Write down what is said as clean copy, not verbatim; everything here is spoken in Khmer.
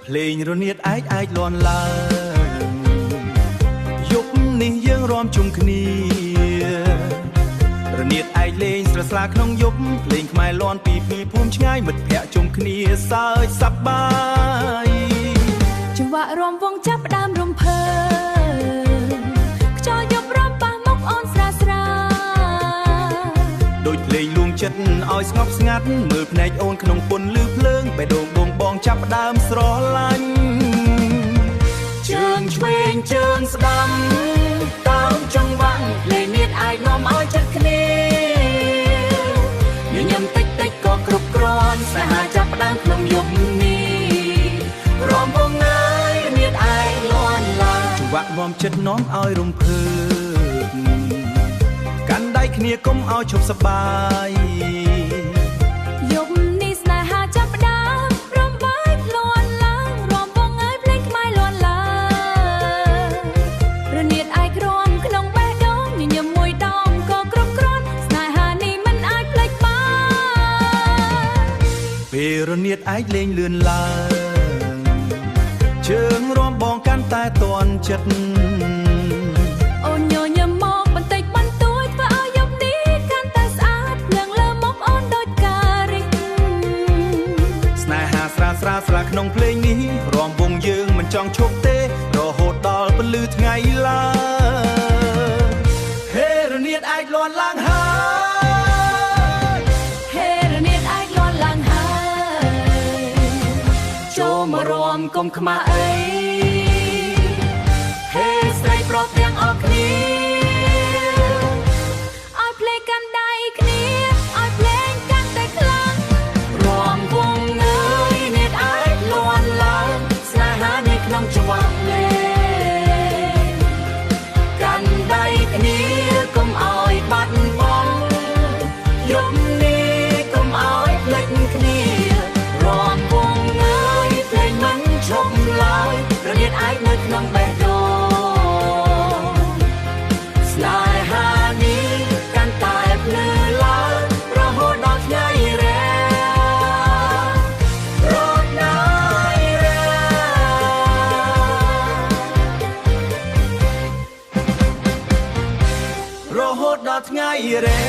ភ្លេងរនាតអាចលន់ឡើងយប់នេះយើងរាំជុំគ្នារនាតលេងស្រស់ស្រាក្នុងយប់ភ្លេងខ្មែរលន់ពីភីភូមិឆ្ងាយមិត្តភ័ក្តិជុំគ្នាសើចសប្បាយចង្វាក់រាំវង់ចាប់ផ្ដើមរំភើខ្យល់យប់រាំប៉ះមុខអូនស្រាស្រាដូចភ្លេងលួងចិត្តឲ្យស្ងប់ស្ងាត់មើលភ្នែកអូនក្នុងពន្លឺភ្លើងបេះដូងបងចាប់ផ្ដើមស្រឡាញ់ជើងឆ្វេងជើងស្ដាំតាមចង្វាក់ភ្លេងនេះអាចនាំឲ្យចិត្តគ្នាញញឹមតិចតិចក៏គ្រប់គ្រាន់ស្នេហាចាប់ផ្ដើមក្នុងយប់នេះរំវងហើយនេះអាចលន់ឡើងចង្វាក់នាំចិត្តនាំឲ្យរំភើបកាន់ដៃគ្នាកុំឲ្យឈប់សប្បាយយប់នេះស្នេហាចាប់ផ្ដើមរំវាយលន់ឡើងរំវងហើយភ្លេងខ្មែរលន់ឡើងរនាតអាចក្រំក្នុងបេះដូងញញឹមមួយដងក៏គ្រប់គ្រាន់ស្នេហានេះមិនអាចភ្លេចបានពេលរនាតអាចលេងលឿនឡើងជើងរាំបងកាន់តែតន់ចិត្តអូនញញឹមមកបន្តិចបន្តួចធ្វើឲ្យយប់នេះកាន់តែស្អាតភ្លើងលើមុខអូនដូចការីស្នេហាស្រាក្នុងភ្លេងនេះរាំវង់យើងមិនចង់ឈប់ទេរហូតដល់ពន្លឺថ្ងៃឡើងហេរនាតអាចលន់ឡើងហើយហេរនាតអាចលន់ឡើងហើយចូលមករាំកុំខ្មាស់អីហេស្រីប្រុសទាំងអស់គ្នាឲ្យភ្លេងកាន់ដៃគ្នាឲ្យភ្លេងកាន់តែខ្លាំងរាំវង់អើយនាតអាចលន់ឡើងស្នេហានេះក្នុងចង្វាក់លេងកាន់ដៃគ្នាកុំឲ្យបាត់បង់យប់នេះកុំឲ្យភ្លេចគ្នារាំវង់អើយភ្លេងមិនឈប់ឡើយរនាតអាចនៅក្នុងបេះដូងស្នេហានេះកាន់តែភ្លឺឡើងរហូតដល់ថ្ងៃរះរត់ណាយរះរហូតដល់ថ្ងៃរះ